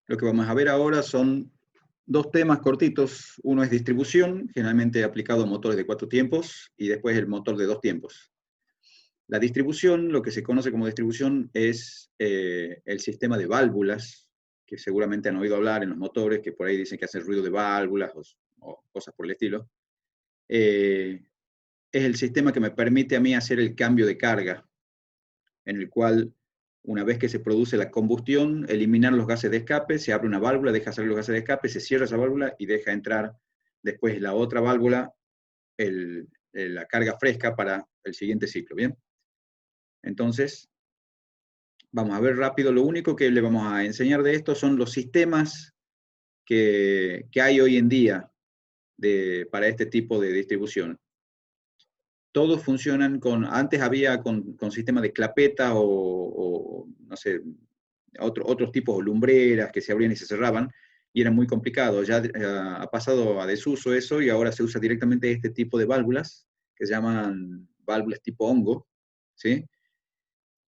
Lo que vamos a ver ahora son dos temas cortitos. Uno es distribución, generalmente aplicado a motores de 4 tiempos, y después el motor de 2 tiempos. La distribución, lo que se conoce como distribución, es el sistema de válvulas, que seguramente han oído hablar en los motores, que por ahí dicen que hacen ruido de válvulas o cosas por el estilo. Es el sistema que me permite a mí hacer el cambio de carga, en el cual, una vez que se produce la combustión, eliminar los gases de escape, se abre una válvula, deja salir los gases de escape, se cierra esa válvula y deja entrar después la otra válvula, la carga fresca para el siguiente ciclo, ¿bien? Entonces, vamos a ver rápido. Lo único que le vamos a enseñar de esto son los sistemas que hay hoy en día para este tipo de distribución. Todos funcionan antes había con sistemas de clapeta o no sé, otros tipos de lumbreras que se abrían y se cerraban, y era muy complicado. Ya ha pasado a desuso eso, y ahora se usa directamente este tipo de válvulas, que se llaman válvulas tipo hongo, ¿sí?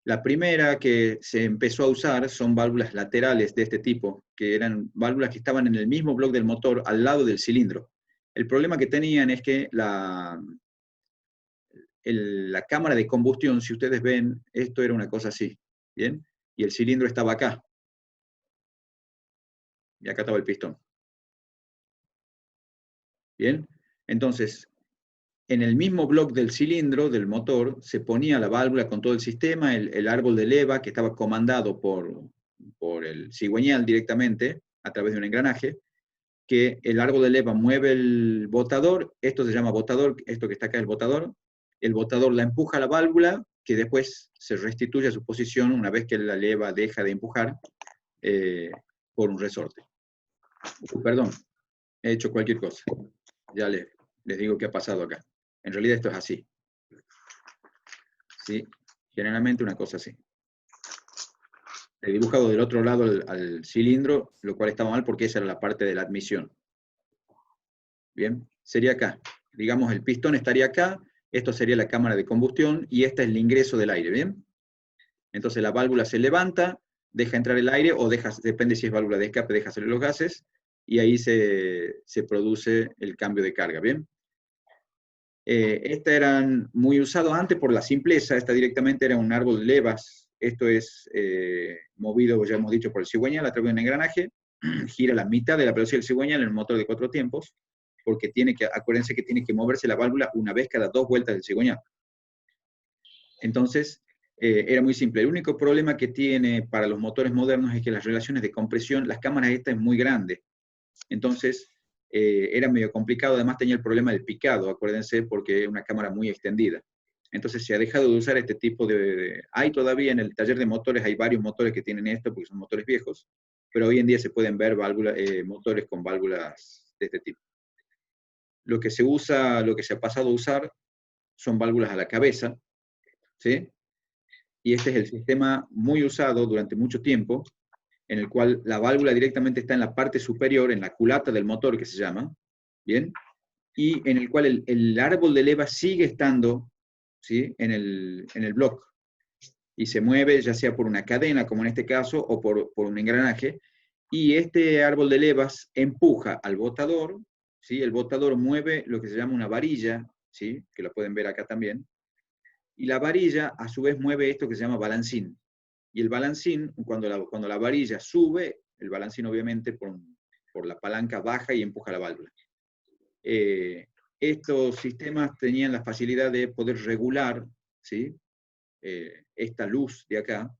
La primera que se empezó a usar son válvulas laterales de este tipo, que eran válvulas que estaban en el mismo bloque del motor, al lado del cilindro. El problema que tenían es que la cámara de combustión, si ustedes ven, esto era una cosa así, ¿bien? Y el cilindro estaba acá. Y acá estaba el pistón. ¿Bien? Entonces, en el mismo bloque del cilindro, del motor, se ponía la válvula con todo el sistema, el árbol de leva, que estaba comandado por el cigüeñal directamente, a través de un engranaje, que el árbol de leva mueve el botador, esto se llama botador, esto que está acá es el botador la empuja a la válvula, que después se restituye a su posición una vez que la leva deja de empujar por un resorte. Perdón, he hecho cualquier cosa. Ya les digo qué ha pasado acá. En realidad esto es así. ¿Sí? Generalmente una cosa así. He dibujado del otro lado al cilindro, lo cual estaba mal porque esa era la parte de la admisión. Bien, sería acá. Digamos, el pistón estaría acá, esto sería la cámara de combustión y este es el ingreso del aire, ¿bien? Entonces la válvula se levanta, deja entrar el aire o depende si es válvula de escape, deja salir los gases y ahí se produce el cambio de carga, ¿bien? Estas eran muy usados antes por la simpleza, esta directamente era un árbol de levas, esto es movido, ya hemos dicho, por el cigüeñal a través de un engranaje, gira la mitad de la velocidad del cigüeñal en el motor de 4 tiempos, porque acuérdense que tiene que moverse la válvula una vez cada 2 vueltas del cigüeñal. Entonces, era muy simple. El único problema que tiene para los motores modernos es que las relaciones de compresión, las cámaras esta es muy grande, entonces era medio complicado. Además tenía el problema del picado, acuérdense, porque es una cámara muy extendida. Entonces se ha dejado de usar este tipo hay todavía en el taller de motores, hay varios motores que tienen esto, porque son motores viejos, pero hoy en día se pueden ver motores con válvulas de este tipo. Lo que se ha pasado a usar son válvulas a la cabeza, ¿sí? Y este es el sistema muy usado durante mucho tiempo, en el cual la válvula directamente está en la parte superior, en la culata del motor que se llama, ¿bien? Y en el cual el árbol de leva sigue estando, ¿sí? en el bloque, y se mueve ya sea por una cadena, como en este caso, o por un engranaje, y este árbol de levas empuja al botador, ¿sí? El botador mueve lo que se llama una varilla, ¿sí? Que lo pueden ver acá también, y la varilla a su vez mueve esto que se llama balancín. Y el balancín, cuando la varilla sube, el balancín obviamente por la palanca baja y empuja la válvula. Estos sistemas tenían la facilidad de poder regular, ¿sí? Esta luz de acá,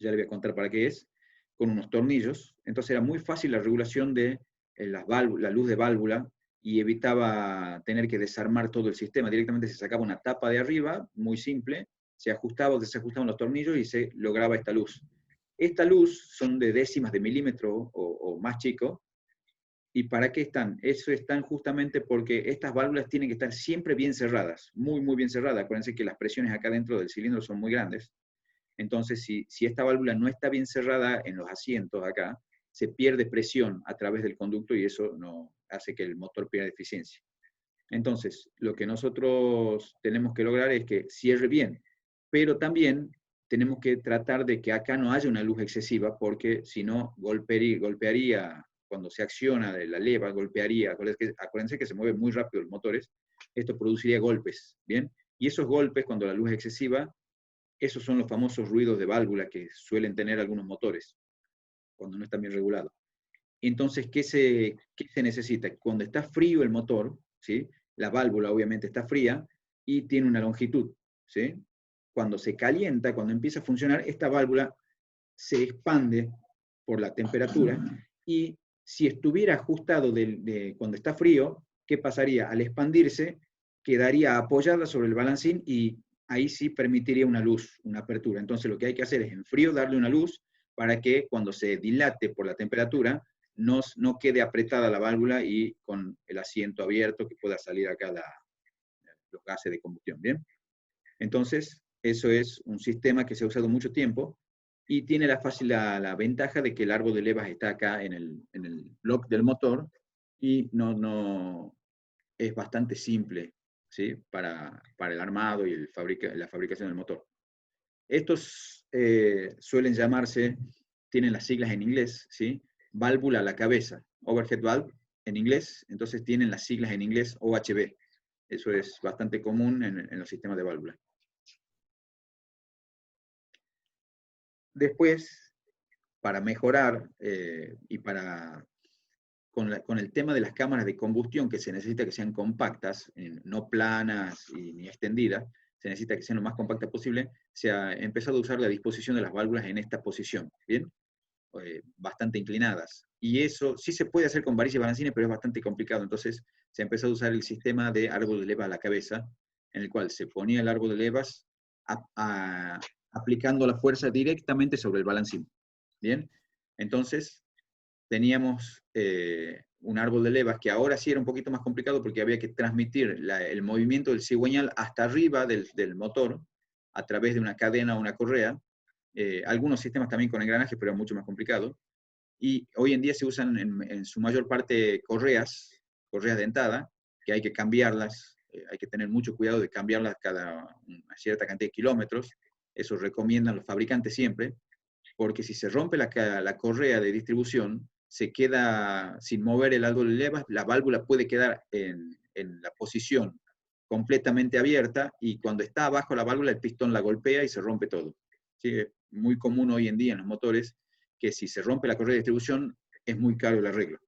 ya le voy a contar para qué es, con unos tornillos. Entonces era muy fácil la regulación de la luz de válvula, y evitaba tener que desarmar todo el sistema. Directamente se sacaba una tapa de arriba, muy simple, se ajustaba o desajustaban los tornillos y se lograba esta luz. Esta luz son de décimas de milímetro o más chico. ¿Y para qué están? Eso están justamente porque estas válvulas tienen que estar siempre bien cerradas, muy, muy bien cerradas. Acuérdense que las presiones acá dentro del cilindro son muy grandes. Entonces, si esta válvula no está bien cerrada en los asientos acá, se pierde presión a través del conducto y eso no hace que el motor pierda eficiencia. Entonces, lo que nosotros tenemos que lograr es que cierre bien, pero también tenemos que tratar de que acá no haya una luz excesiva, porque si no, golpearía, cuando se acciona de la leva, golpearía, acuérdense que se mueven muy rápido los motores, esto produciría golpes, ¿bien? Y esos golpes, cuando la luz es excesiva, esos son los famosos ruidos de válvula que suelen tener algunos motores, cuando no están bien regulados. Entonces, ¿qué se necesita? Cuando está frío el motor, ¿sí? La válvula obviamente está fría y tiene una longitud, ¿sí? Cuando se calienta, cuando empieza a funcionar, esta válvula se expande por la temperatura y si estuviera ajustado cuando está frío, ¿qué pasaría? Al expandirse, quedaría apoyada sobre el balancín y ahí sí permitiría una luz, una apertura. Entonces lo que hay que hacer es en frío darle una luz para que cuando se dilate por la temperatura no quede apretada la válvula y con el asiento abierto que pueda salir acá los gases de combustión, ¿bien? Entonces, eso es un sistema que se ha usado mucho tiempo y tiene la ventaja de que el árbol de levas está acá en el bloque del motor y es bastante simple, ¿sí? Para el armado y la fabricación del motor. Estos suelen llamarse, tienen las siglas en inglés, ¿sí? Válvula a la cabeza, overhead valve en inglés, entonces tienen las siglas en inglés OHV. Eso es bastante común en los sistemas de válvula. Después, para mejorar y con el tema de las cámaras de combustión, que se necesita que sean compactas, no planas ni extendidas, se necesita que sean lo más compactas posible, se ha empezado a usar la disposición de las válvulas en esta posición, ¿bien? Bastante inclinadas. Y eso sí se puede hacer con varillas y balancines, pero es bastante complicado. Entonces se empezó a usar el sistema de árbol de levas a la cabeza, en el cual se ponía el árbol de levas aplicando la fuerza directamente sobre el balancín. ¿Bien? Entonces teníamos un árbol de levas que ahora sí era un poquito más complicado porque había que transmitir el movimiento del cigüeñal hasta arriba del motor a través de una cadena o una correa. Algunos sistemas también con engranajes, pero es mucho más complicado. Y hoy en día se usan en su mayor parte correas dentadas, que hay que cambiarlas, hay que tener mucho cuidado de cambiarlas cada una cierta cantidad de kilómetros. Eso recomiendan los fabricantes siempre, porque si se rompe la correa de distribución, se queda sin mover el árbol de levas, la válvula puede quedar en la posición completamente abierta y cuando está abajo la válvula el pistón la golpea y se rompe todo. ¿Sí? Es muy común hoy en día en los motores que si se rompe la correa de distribución es muy caro el arreglo.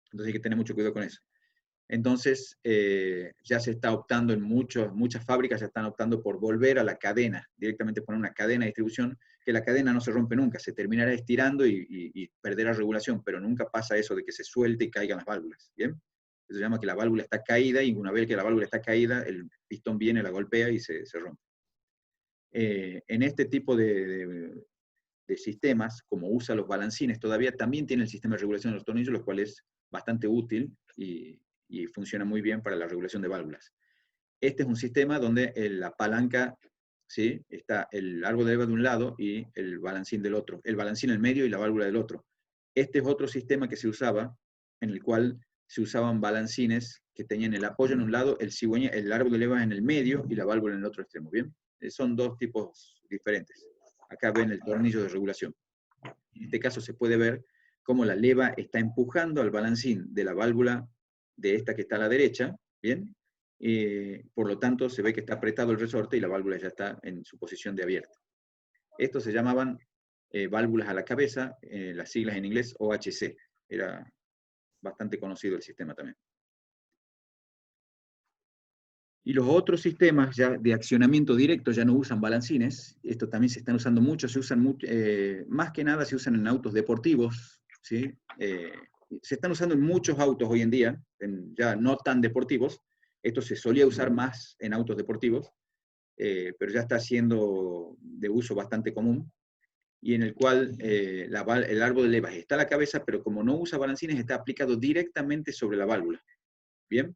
Entonces hay que tener mucho cuidado con eso. Entonces, ya se está optando muchas fábricas ya están optando por volver a la cadena, directamente poner una cadena de distribución, que la cadena no se rompe nunca, se terminará estirando y perderá regulación, pero nunca pasa eso de que se suelte y caigan las válvulas, ¿bien? Eso se llama que la válvula está caída y una vez que la válvula está caída, el pistón viene, la golpea y se rompe. En este tipo de sistemas, como usa los balancines todavía, también tiene el sistema de regulación de los tornillos, lo cual es bastante útil y funciona muy bien para la regulación de válvulas. Este es un sistema donde la palanca, ¿sí? Está el árbol de leva de un lado y el balancín del otro, el balancín en el medio y la válvula del otro. Este es otro sistema que se usaba, en el cual se usaban balancines que tenían el apoyo en un lado, el árbol de leva en el medio y la válvula en el otro extremo, ¿bien? Son dos tipos diferentes. Acá ven el tornillo de regulación. En este caso se puede ver cómo la leva está empujando al balancín de la válvula de esta que está a la derecha, ¿bien? Por lo tanto, se ve que está apretado el resorte y la válvula ya está en su posición de abierta. Estos se llamaban válvulas a la cabeza, las siglas en inglés OHC. Era bastante conocido el sistema también. Y los otros sistemas ya de accionamiento directo ya no usan balancines. Esto también se están usando mucho, se usan más que nada se usan en autos deportivos, ¿sí? Se están usando en muchos autos hoy en día, ya no tan deportivos. Esto se solía usar más en autos deportivos, pero ya está siendo de uso bastante común, y en el cual el árbol de levas está a la cabeza, pero como no usa balancines, está aplicado directamente sobre la válvula. ¿Bien?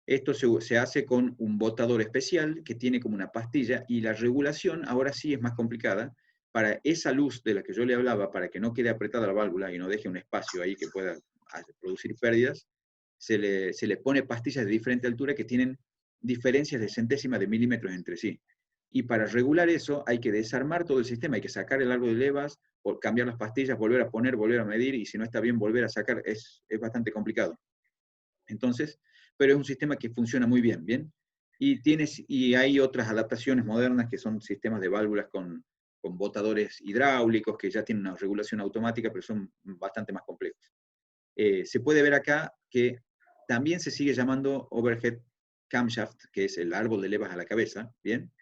Esto se hace con un botador especial que tiene como una pastilla, y la regulación ahora sí es más complicada. Para esa luz de la que yo le hablaba, para que no quede apretada la válvula y no deje un espacio ahí que pueda producir pérdidas, se le pone pastillas de diferente altura que tienen diferencias de centésimas de milímetros entre sí. Y para regular eso hay que desarmar todo el sistema, hay que sacar el árbol de levas, cambiar las pastillas, volver a poner, volver a medir, y si no está bien, volver a sacar. Es bastante complicado. Entonces, pero es un sistema que funciona muy bien, ¿bien? Y hay otras adaptaciones modernas que son sistemas de válvulas con botadores hidráulicos que ya tienen una regulación automática, pero son bastante más complejos. Se puede ver acá que también se sigue llamando overhead camshaft, que es el árbol de levas a la cabeza, ¿bien?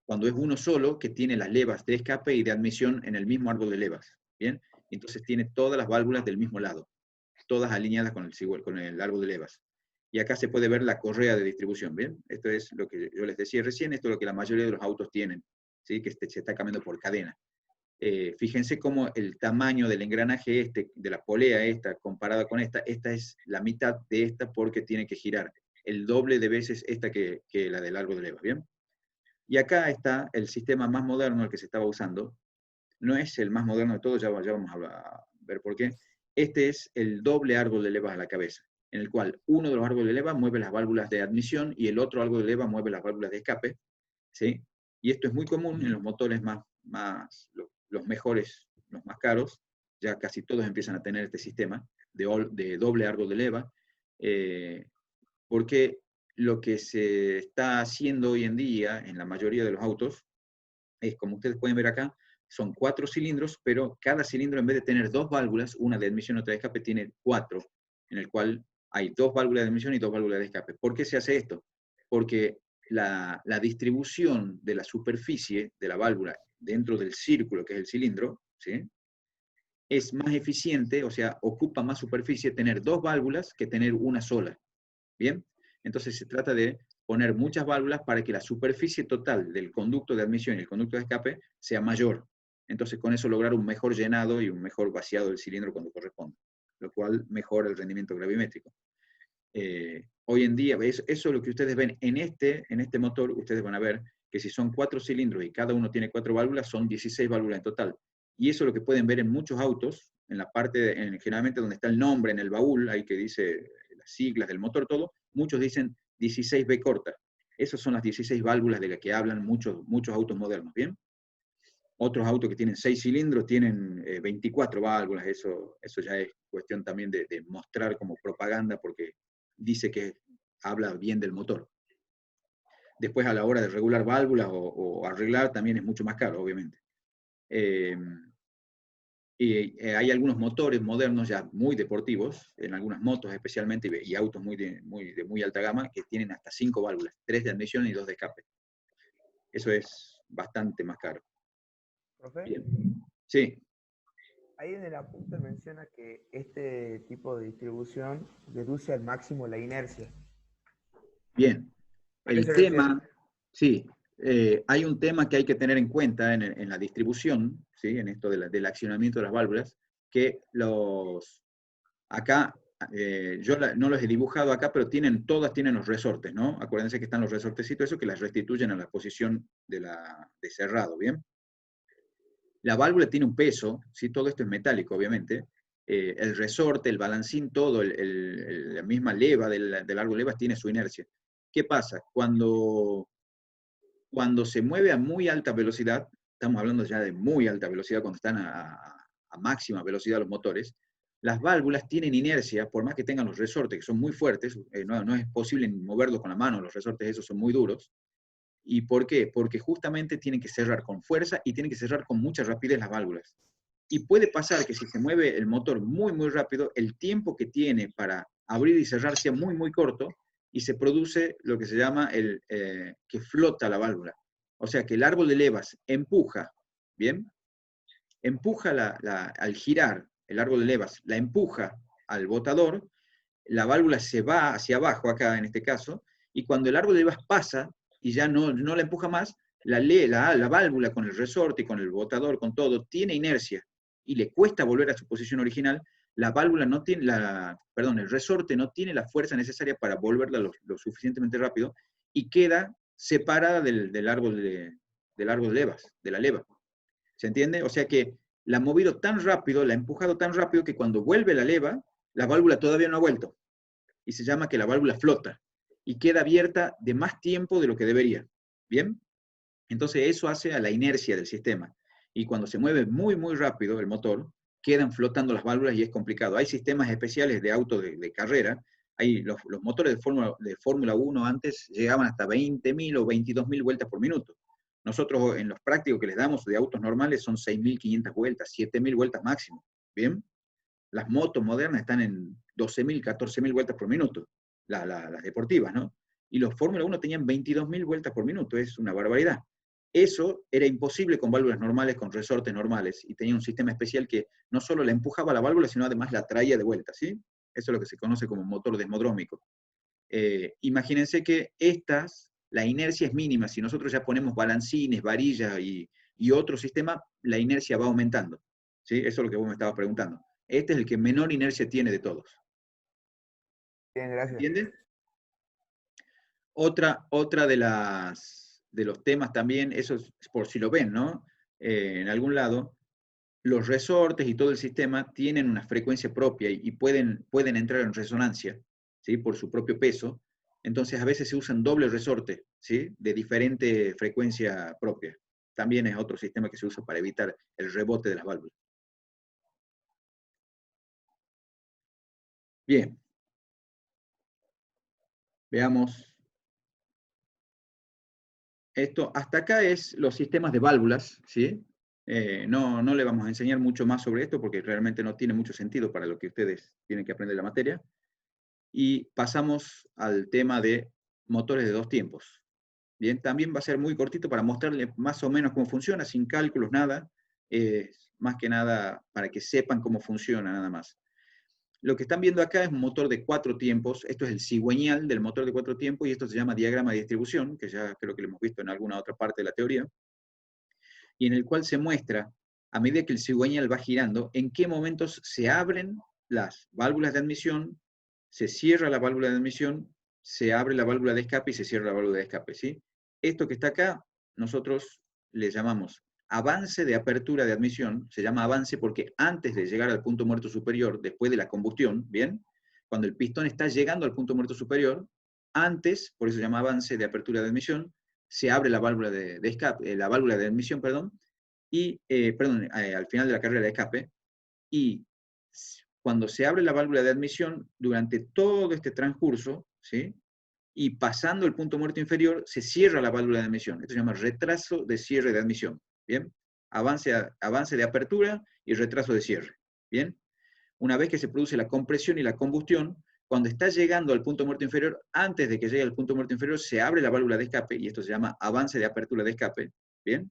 Cuando es uno solo que tiene las levas de escape y de admisión en el mismo árbol de levas, ¿bien? Entonces tiene todas las válvulas del mismo lado, todas alineadas con el árbol de levas. Y acá se puede ver la correa de distribución, ¿bien? Esto es lo que yo les decía recién, esto es lo que la mayoría de los autos tienen, ¿sí? Que se está cambiando por cadena. Fíjense cómo el tamaño del engranaje de la polea esta, comparada con esta es la mitad de esta porque tiene que girar el doble de veces esta que la del árbol de levas, ¿bien? Y acá está el sistema más moderno, el que se estaba usando. No es el más moderno de todos, ya vamos a ver por qué. Este es el doble árbol de levas a la cabeza, en el cual uno de los árboles de leva mueve las válvulas de admisión y el otro árbol de leva mueve las válvulas de escape, ¿sí? Y esto es muy común en los motores los mejores, los más caros. Ya casi todos empiezan a tener este sistema de doble árbol de leva, porque lo que se está haciendo hoy en día en la mayoría de los autos es, como ustedes pueden ver acá, son 4 cilindros, pero cada cilindro, en vez de tener 2 válvulas, una de admisión y otra de escape, tiene 4, en el cual hay 2 válvulas de admisión y 2 válvulas de escape. ¿Por qué se hace esto? Porque la distribución de la superficie de la válvula dentro del círculo, que es el cilindro, ¿sí?, es más eficiente, o sea, ocupa más superficie tener 2 válvulas que tener una sola. ¿Bien? Entonces se trata de poner muchas válvulas para que la superficie total del conducto de admisión y el conducto de escape sea mayor. Entonces con eso lograr un mejor llenado y un mejor vaciado del cilindro cuando corresponde, lo cual mejora el rendimiento gravimétrico. Hoy en día, eso es lo que ustedes ven en este motor. Ustedes van a ver que si son 4 cilindros y cada uno tiene 4 válvulas, son 16 válvulas en total. Y eso es lo que pueden ver en muchos autos, en la parte, generalmente donde está el nombre en el baúl, ahí que dice las siglas del motor, todo, muchos dicen 16B corta. Esas son las 16 válvulas de las que hablan muchos autos modernos, ¿bien? Otros autos que tienen 6 cilindros tienen 24 válvulas. Eso ya es cuestión también de mostrar como propaganda, porque dice que habla bien del motor. Después, a la hora de regular válvulas o arreglar, también es mucho más caro, obviamente. Hay algunos motores modernos ya muy deportivos, en algunas motos especialmente, y autos de muy alta gama, que tienen hasta 5 válvulas, 3 de admisión y 2 de escape. Eso es bastante más caro. ¿Profe? Bien. Sí. Ahí en el apunte menciona que este tipo de distribución reduce al máximo la inercia. Bien. ¿A qué El se refiere? tema, sí, hay un tema que hay que tener en cuenta en la distribución, ¿sí?, en esto del accionamiento de las válvulas, que acá, yo no los he dibujado acá, pero todas tienen los resortes, ¿no? Acuérdense que están los resortecitos, eso que las restituyen a la posición de cerrado, ¿bien? La válvula tiene un peso, ¿sí? Todo esto es metálico, obviamente. El resorte, el balancín, todo, la misma leva del árbol de levas tiene su inercia. ¿Qué pasa? Cuando se mueve a muy alta velocidad, estamos hablando ya de muy alta velocidad, cuando están a máxima velocidad los motores, las válvulas tienen inercia, por más que tengan los resortes, que son muy fuertes, no es posible moverlos con la mano, los resortes esos son muy duros. ¿Y por qué? Porque justamente tienen que cerrar con fuerza y tienen que cerrar con mucha rapidez las válvulas. Y puede pasar que si se mueve el motor muy, muy rápido, el tiempo que tiene para abrir y cerrar sea muy, muy corto, y se produce lo que se llama que flota la válvula. O sea que el árbol de levas empuja, ¿bien? Empuja al girar el árbol de levas, la empuja al botador, la válvula se va hacia abajo acá en este caso, y cuando el árbol de levas pasa y ya no la empuja más, la válvula con el resorte y con el botador, con todo, tiene inercia y le cuesta volver a su posición original. La válvula no tiene, el resorte no tiene la fuerza necesaria para volverla lo suficientemente rápido y queda separada del árbol de levas, de la leva. ¿Se entiende? O sea que la ha movido tan rápido, la ha empujado tan rápido que cuando vuelve la leva, la válvula todavía no ha vuelto. Y se llama que la válvula flota y queda abierta de más tiempo de lo que debería. ¿Bien? Entonces eso hace a la inercia del sistema. Y cuando se mueve muy, muy rápido el motor, quedan flotando las válvulas y es complicado. Hay sistemas especiales de autos de carrera. Hay los motores de Fórmula 1 antes llegaban hasta 20.000 o 22.000 vueltas por minuto. Nosotros en los prácticos que les damos de autos normales son 6.500 vueltas, 7.000 vueltas máximo. ¿Bien? Las motos modernas están en 12.000, 14.000 vueltas por minuto, las deportivas, ¿no? Y los Fórmula 1 tenían 22.000 vueltas por minuto, es una barbaridad. Eso era imposible con válvulas normales, con resortes normales, y tenía un sistema especial que no solo le empujaba la válvula, sino además la traía de vuelta, ¿sí? Eso es lo que se conoce como motor desmodrómico. Imagínense que la inercia es mínima. Si nosotros ya ponemos balancines, varillas y otro sistema, la inercia va aumentando. ¿Sí? Eso es lo que vos me estabas preguntando. Este es el que menor inercia tiene de todos. Bien, gracias. ¿Entiendes? Otra de los temas también, eso es por si lo ven, ¿no? En algún lado, los resortes y todo el sistema tienen una frecuencia propia y pueden entrar en resonancia, ¿sí? Por su propio peso. Entonces a veces se usan doble resorte, ¿sí? De diferente frecuencia propia. También es otro sistema que se usa para evitar el rebote de las válvulas. Bien. Veamos. Esto, hasta acá es los sistemas de válvulas, ¿sí? No le vamos a enseñar mucho más sobre esto porque realmente no tiene mucho sentido para lo que ustedes tienen que aprender la materia. Y pasamos al tema de motores de dos tiempos. Bien, también va a ser muy cortito para mostrarles más o menos cómo funciona, sin cálculos, nada. Más que nada para que sepan cómo funciona, nada más. Lo que están viendo acá es un motor de 4 tiempos. Esto es el cigüeñal del motor de 4 tiempos y esto se llama diagrama de distribución, que ya creo que lo hemos visto en alguna otra parte de la teoría, y en el cual se muestra, a medida que el cigüeñal va girando, en qué momentos se abren las válvulas de admisión, se cierra la válvula de admisión, se abre la válvula de escape y se cierra la válvula de escape, ¿sí? Esto que está acá, nosotros le llamamos avance de apertura de admisión. Se llama avance porque antes de llegar al punto muerto superior, después de la combustión, ¿bien? Cuando el pistón está llegando al punto muerto superior, antes, por eso se llama avance de apertura de admisión, se abre la válvula de escape, la válvula de admisión, perdón, y, al final de la carrera de escape, y cuando se abre la válvula de admisión, durante todo este transcurso, ¿sí? Y pasando el punto muerto inferior, se cierra la válvula de admisión. Esto se llama retraso de cierre de admisión. ¿Bien? Avance de apertura y retraso de cierre. ¿Bien? Una vez que se produce la compresión y la combustión, cuando está llegando al punto muerto inferior, antes de que llegue al punto muerto inferior, se abre la válvula de escape, y esto se llama avance de apertura de escape. ¿Bien?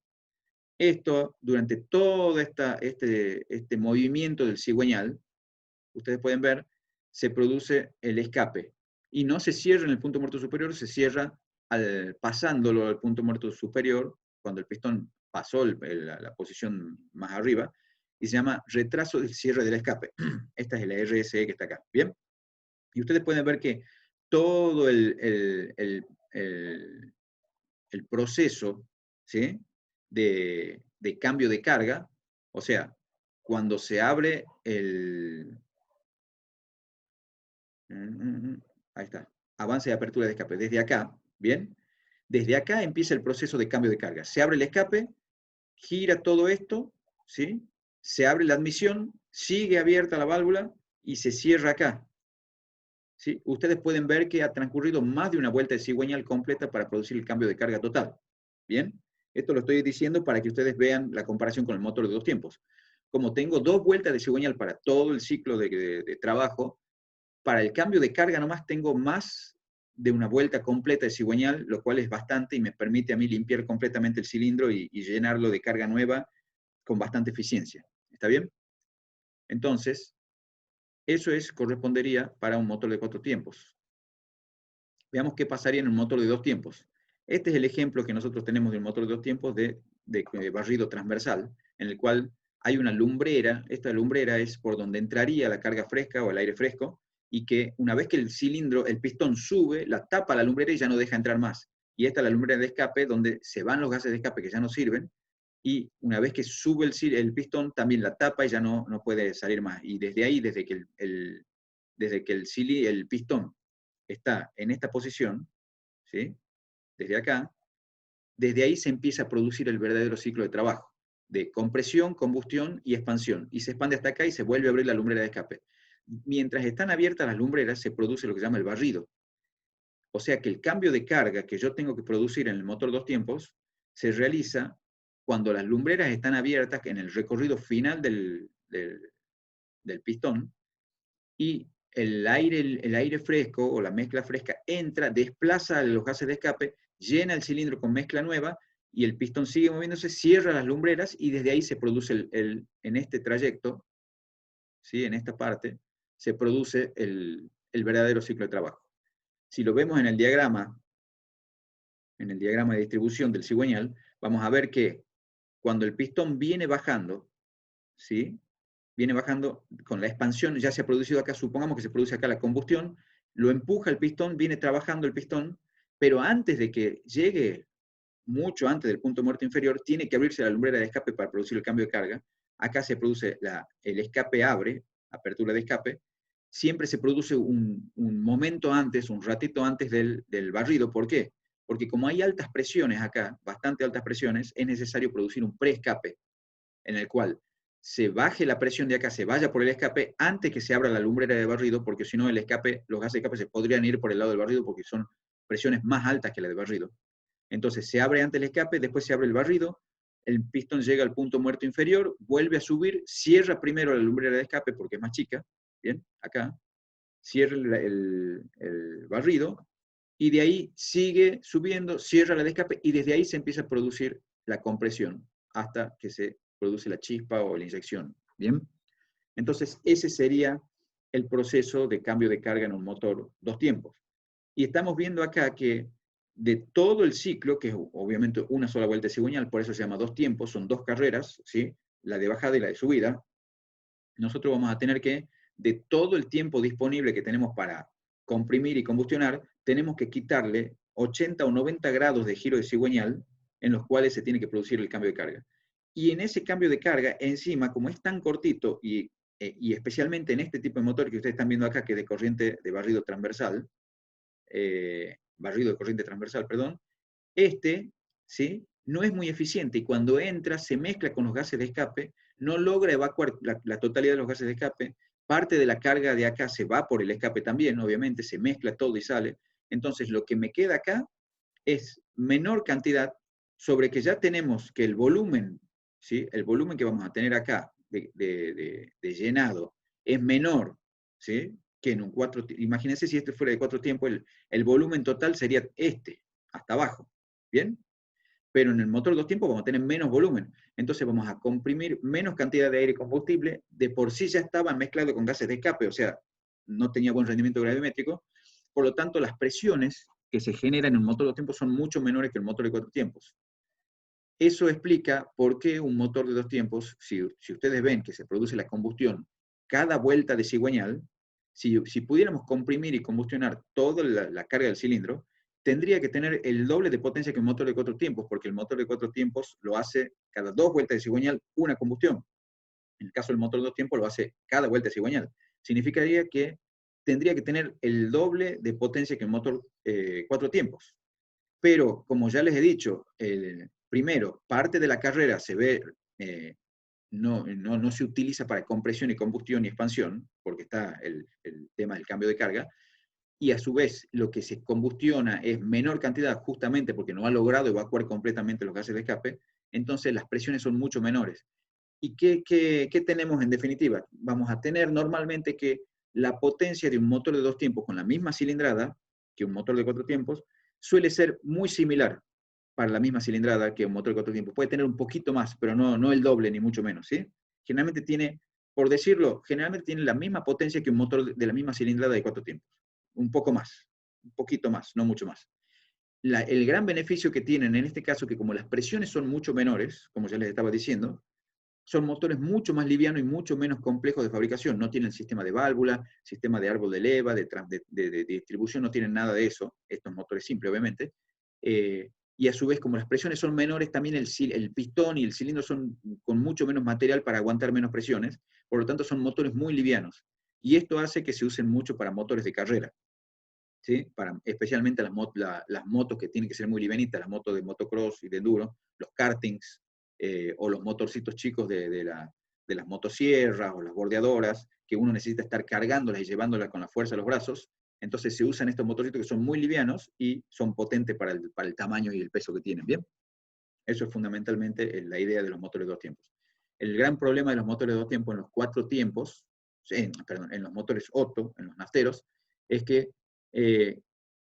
Esto, durante todo este movimiento del cigüeñal, ustedes pueden ver, se produce el escape. Y no se cierra en el punto muerto superior, se cierra pasándolo al punto muerto superior, cuando el pistón pasó la posición más arriba, y se llama retraso del cierre del escape. Esta es la RSE que está acá. ¿Bien? Y ustedes pueden ver que todo el proceso, ¿sí? de cambio de carga, o sea, cuando se abre ahí está, avance de apertura de escape, desde acá, ¿bien? Desde acá empieza el proceso de cambio de carga. Se abre el escape, gira todo esto, ¿sí? Se abre la admisión, sigue abierta la válvula y se cierra acá. ¿Sí? Ustedes pueden ver que ha transcurrido más de una vuelta de cigüeñal completa para producir el cambio de carga total. ¿Bien? Esto lo estoy diciendo para que ustedes vean la comparación con el motor de dos tiempos. Como tengo 2 vueltas de cigüeñal para todo el ciclo de trabajo, para el cambio de carga nomás tengo más de una vuelta completa de cigüeñal, lo cual es bastante y me permite a mí limpiar completamente el cilindro y llenarlo de carga nueva con bastante eficiencia. ¿Está bien? Entonces, eso correspondería para un motor de 4 tiempos. Veamos qué pasaría en un motor de 2 tiempos. Este es el ejemplo que nosotros tenemos de un motor de 2 tiempos de barrido transversal, en el cual hay una lumbrera. Esta lumbrera es por donde entraría la carga fresca o el aire fresco, y que una vez que el cilindro, el pistón sube, la tapa la lumbrera y ya no deja entrar más. Y esta es la lumbrera de escape, donde se van los gases de escape que ya no sirven, y una vez que sube el pistón, también la tapa y ya no puede salir más. Y desde ahí, desde que el pistón está en esta posición, ¿sí? Desde acá, desde ahí se empieza a producir el verdadero ciclo de trabajo, de compresión, combustión y expansión. Y se expande hasta acá y se vuelve a abrir la lumbrera de escape. Mientras están abiertas las lumbreras, se produce lo que se llama el barrido. O sea que el cambio de carga que yo tengo que producir en el motor dos tiempos se realiza cuando las lumbreras están abiertas en el recorrido final del pistón, y el aire fresco o la mezcla fresca entra, desplaza los gases de escape, llena el cilindro con mezcla nueva, y el pistón sigue moviéndose, cierra las lumbreras, y desde ahí se produce en este trayecto, ¿sí? En esta parte, se produce el verdadero ciclo de trabajo. Si lo vemos en el diagrama de distribución del cigüeñal, vamos a ver que cuando el pistón viene bajando, ¿sí? Viene bajando con la expansión, ya se ha producido acá, supongamos que se produce acá la combustión, lo empuja el pistón, viene trabajando el pistón, pero antes de que llegue, mucho antes del punto muerto inferior, tiene que abrirse la lumbrera de escape para producir el cambio de carga. Acá se produce, el escape abre, apertura de escape, siempre se produce un momento antes, un ratito antes del barrido. ¿Por qué? Porque como hay altas presiones acá, bastante altas presiones, es necesario producir un preescape, en el cual se baje la presión de acá, se vaya por el escape antes que se abra la lumbrera de barrido, porque si no el escape, los gases de escape se podrían ir por el lado del barrido porque son presiones más altas que la de barrido. Entonces se abre antes el escape, después se abre el barrido, el pistón llega al punto muerto inferior, vuelve a subir, cierra primero la lumbrera de escape porque es más chica, bien, acá, cierra el barrido, y de ahí sigue subiendo, cierra la de escape, y desde ahí se empieza a producir la compresión hasta que se produce la chispa o la inyección. ¿Bien? Entonces, ese sería el proceso de cambio de carga en un motor dos tiempos. Y estamos viendo acá que de todo el ciclo, que es obviamente una sola vuelta de cigüeñal, por eso se llama dos tiempos, son dos carreras, ¿sí? La de bajada y la de subida, nosotros vamos a tener que, de todo el tiempo disponible que tenemos para comprimir y combustionar, tenemos que quitarle 80 o 90 grados de giro de cigüeñal en los cuales se tiene que producir el cambio de carga. Y en ese cambio de carga, encima, como es tan cortito, y especialmente en este tipo de motor que ustedes están viendo acá, que es de corriente de barrido transversal, barrido de corriente transversal, perdón, ¿sí? No es muy eficiente, y cuando entra se mezcla con los gases de escape, no logra evacuar la totalidad de los gases de escape, parte de la carga de acá se va por el escape también, obviamente, se mezcla todo y sale. Entonces lo que me queda acá es menor cantidad, sobre que ya tenemos que el volumen, ¿sí? El volumen que vamos a tener acá de llenado es menor, ¿sí? Que en un imagínense si este fuera de cuatro tiempos, el volumen total sería hasta abajo, ¿bien? Pero en el motor dos tiempos vamos a tener menos volumen, entonces vamos a comprimir menos cantidad de aire y combustible, de por sí ya estaba mezclado con gases de escape, o sea, no tenía buen rendimiento gravimétrico, por lo tanto las presiones que se generan en un motor dos tiempos son mucho menores que el motor de cuatro tiempos. Eso explica por qué un motor de dos tiempos, si ustedes ven que se produce la combustión cada vuelta de cigüeñal, si pudiéramos comprimir y combustionar toda la carga del cilindro, tendría que tener el doble de potencia que un motor de cuatro tiempos, porque el motor de cuatro tiempos lo hace cada dos vueltas de cigüeñal una combustión. En el caso del motor de dos tiempos lo hace cada vuelta de cigüeñal. Significaría que tendría que tener el doble de potencia que un motor cuatro tiempos. Pero, como ya les he dicho, primero, parte de la carrera se ve, no se utiliza para compresión y combustión y expansión, porque está el tema del cambio de carga, y a su vez lo que se combustiona es menor cantidad justamente porque no ha logrado evacuar completamente los gases de escape, entonces las presiones son mucho menores. ¿Y qué tenemos en definitiva? Vamos a tener normalmente que la potencia de un motor de dos tiempos con la misma cilindrada que un motor de cuatro tiempos suele ser muy similar para la misma cilindrada que un motor de cuatro tiempos. Puede tener un poquito más, pero no el doble ni mucho menos, ¿sí? Generalmente tiene, por decirlo, generalmente tiene la misma potencia que un motor de la misma cilindrada de cuatro tiempos. Un poco más, un poquito más, no mucho más. El gran beneficio que tienen en este caso, que como las presiones son mucho menores, como ya les estaba diciendo, son motores mucho más livianos y mucho menos complejos de fabricación. No tienen sistema de válvula, sistema de árbol de leva, de distribución, no tienen nada de eso. Estos motores simples, obviamente. Y a su vez, como las presiones son menores, también el pistón y el cilindro son con mucho menos material para aguantar menos presiones. Por lo tanto, son motores muy livianos. Y esto hace que se usen mucho para motores de carrera. ¿sí? Especialmente las motos que tienen que ser muy livianitas, las motos de motocross y de enduro, los kartings, o los motorcitos chicos de las motosierras o las bordeadoras, que uno necesita estar cargándolas y llevándolas con la fuerza de los brazos. Entonces se usan estos motorcitos que son muy livianos y son potentes para el tamaño y el peso que tienen, ¿bien? Eso es fundamentalmente la idea de los motores de dos tiempos. El gran problema de los motores de dos tiempos en los cuatro tiempos, perdón, en los motores Otto, en los nafteros, es que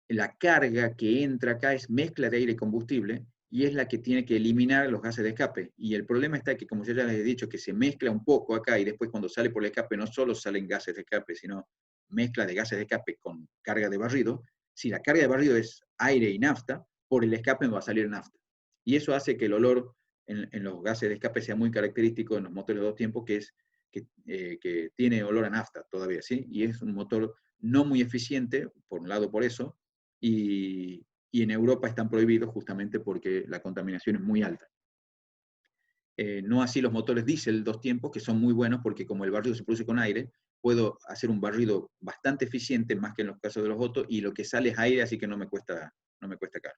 la carga que entra acá es mezcla de aire y combustible, y es la que tiene que eliminar los gases de escape. Y el problema está que, como yo ya les he dicho, que se mezcla un poco acá, y después cuando sale por el escape no solo salen gases de escape, sino mezcla de gases de escape con carga de barrido. Si la carga de barrido es aire y nafta, por el escape va a salir nafta. Y eso hace que el olor en los gases de escape sea muy característico en los motores de dos tiempos, que tiene olor a nafta todavía, ¿sí? Y es un motor no muy eficiente, por un lado por eso, y en Europa están prohibidos justamente porque la contaminación es muy alta. No así los motores diésel dos tiempos, que son muy buenos porque como el barrido se produce con aire, puedo hacer un barrido bastante eficiente, más que en los casos de los Otto, y lo que sale es aire, así que no me cuesta caro.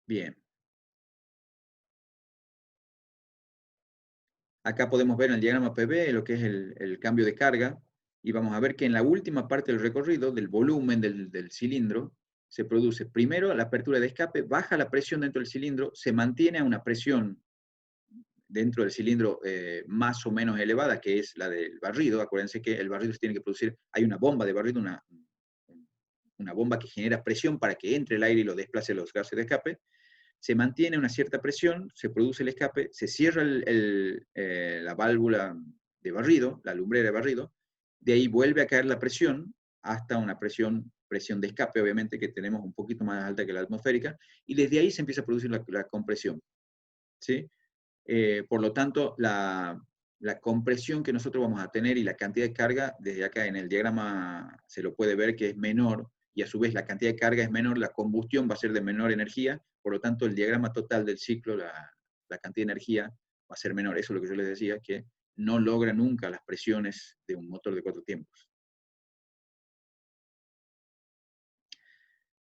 Bien. Acá podemos ver en el diagrama PV lo que es el cambio de carga, y vamos a ver que en la última parte del recorrido, del volumen del cilindro, se produce primero la apertura de escape, baja la presión dentro del cilindro, se mantiene a una presión dentro del cilindro más o menos elevada, que es la del barrido. Acuérdense que el barrido se tiene que producir, hay una bomba de barrido, una bomba que genera presión para que entre el aire y lo desplace los gases de escape. Se mantiene una cierta presión, se produce el escape, se cierra la válvula de barrido, la lumbrera de barrido, de ahí vuelve a caer la presión hasta una presión de escape, obviamente, que tenemos un poquito más alta que la atmosférica, y desde ahí se empieza a producir la compresión, ¿sí? Por lo tanto, la compresión que nosotros vamos a tener y la cantidad de carga, desde acá en el diagrama se lo puede ver que es menor, y a su vez la cantidad de carga es menor, la combustión va a ser de menor energía, por lo tanto el diagrama total del ciclo, la cantidad de energía va a ser menor. Eso es lo que yo les decía, que no logra nunca las presiones de un motor de cuatro tiempos.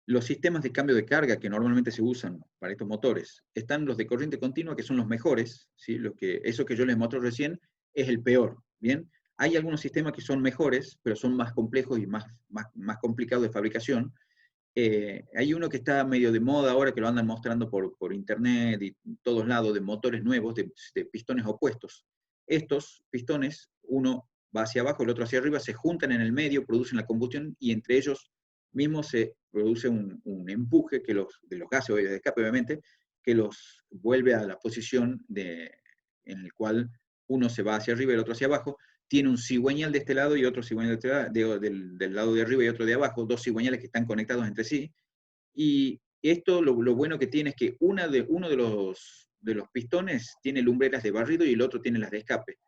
Los sistemas de cambio de carga que normalmente se usan para estos motores, están los de corriente continua, que son los mejores, ¿sí? Eso que yo les mostré recién es el peor, ¿bien? Hay algunos sistemas que son mejores, pero son más complejos y más complicados de fabricación. Hay uno que está medio de moda ahora, que lo andan mostrando por internet y todos lados, de motores nuevos, de pistones opuestos. Estos pistones, uno va hacia abajo, el otro hacia arriba, se juntan en el medio, producen la combustión, y entre ellos mismos se produce un empuje de los gases de escape, obviamente, que los vuelve a la posición en el cual uno se va hacia arriba y el otro hacia abajo. Tiene un cigüeñal de este lado y otro cigüeñal del lado de arriba y otro de abajo, dos cigüeñales que están conectados entre sí. Y esto lo bueno que tiene es que uno de los pistones tiene lumbreras de barrido y el otro tiene las de escape.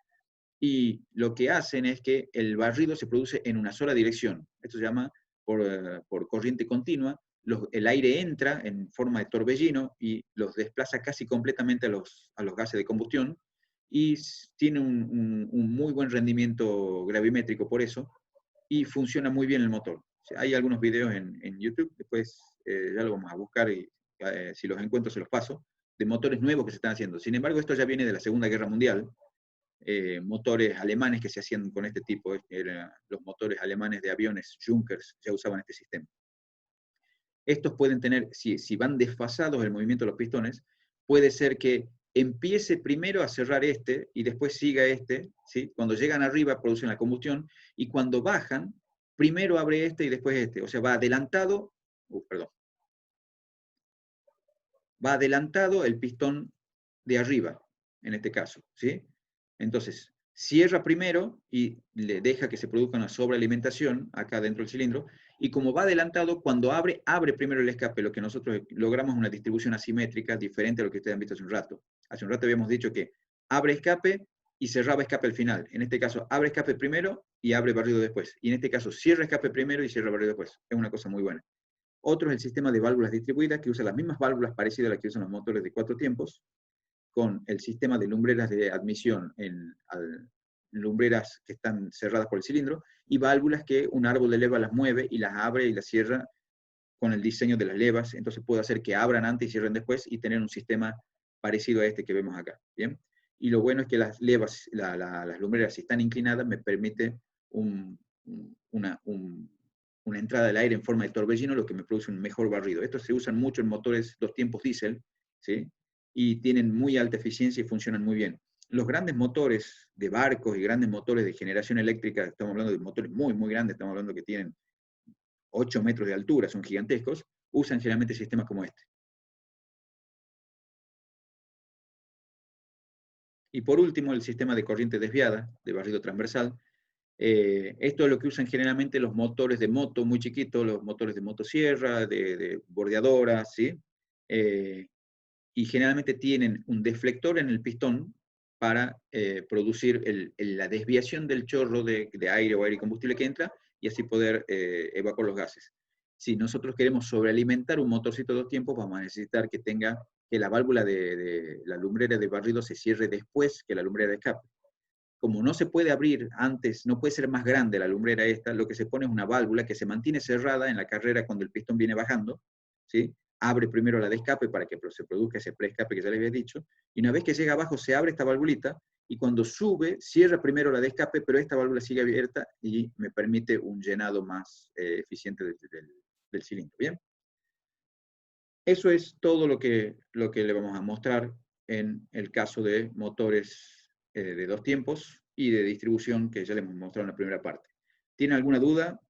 Y lo que hacen es que el barrido se produce en una sola dirección. Esto se llama por corriente continua. El aire entra en forma de torbellino y los desplaza casi completamente a los gases de combustión, y tiene un muy buen rendimiento gravimétrico por eso, y funciona muy bien el motor. O sea, hay algunos videos en YouTube, después ya lo vamos a buscar, y si los encuentro se los paso, de motores nuevos que se están haciendo. Sin embargo, esto ya viene de la Segunda Guerra Mundial. Motores alemanes que se hacían con este tipo, eran los motores alemanes de aviones Junkers, ya usaban este sistema. Estos pueden tener, si van desfasados el movimiento de los pistones, puede ser que empiece primero a cerrar este y después siga este, ¿sí? Cuando llegan arriba producen la combustión, y cuando bajan, primero abre este y después este. O sea, va adelantado el pistón de arriba, en este caso, ¿sí? Entonces, cierra primero y le deja que se produzca una sobrealimentación acá dentro del cilindro, y como va adelantado, cuando abre primero el escape. Lo que nosotros logramos es una distribución asimétrica diferente a lo que ustedes han visto hace un rato. Hace un rato habíamos dicho que abre escape y cerraba escape al final. En este caso, abre escape primero y abre barrido después. Y en este caso, cierra escape primero y cierra barrido después. Es una cosa muy buena. Otro es el sistema de válvulas distribuidas, que usa las mismas válvulas parecidas a las que usan los motores de cuatro tiempos, con el sistema de lumbreras de admisión lumbreras que están cerradas por el cilindro, y válvulas que un árbol de leva las mueve y las abre y las cierra con el diseño de las levas. Entonces puedo hacer que abran antes y cierren después y tener un sistema parecido a este que vemos acá. ¿Bien? Y lo bueno es que las levas, las lumbreras, si están inclinadas, me permite una entrada del aire en forma de torbellino, lo que me produce un mejor barrido. Estos se usan mucho en motores 2 tiempos diésel, ¿sí? Y tienen muy alta eficiencia y funcionan muy bien. Los grandes motores de barcos y grandes motores de generación eléctrica, estamos hablando de motores muy, muy grandes, estamos hablando que tienen 8 metros de altura, son gigantescos, usan generalmente sistemas como este. Y por último, el sistema de corriente desviada, de barrido transversal. Esto es lo que usan generalmente los motores de moto muy chiquitos, los motores de motosierra, de bordeadora, ¿sí? Y generalmente tienen un deflector en el pistón para producir la desviación del chorro de aire o aire y combustible que entra y así poder evacuar los gases. Si nosotros queremos sobrealimentar un motorcito de 2 tiempos, vamos a necesitar que la válvula de la lumbrera de barrido se cierre después que la lumbrera de escape. Como no se puede abrir antes, no puede ser más grande la lumbrera esta, lo que se pone es una válvula que se mantiene cerrada en la carrera cuando el pistón viene bajando, ¿sí? Abre primero la de escape para que se produzca ese preescape que ya les había dicho, y una vez que llega abajo se abre esta valvulita, y cuando sube, cierra primero la de escape, pero esta válvula sigue abierta y me permite un llenado más eficiente del cilindro. ¿Bien? Eso es todo lo que le vamos a mostrar en el caso de motores de 2 tiempos y de distribución que ya les hemos mostrado en la primera parte. ¿Tiene alguna duda?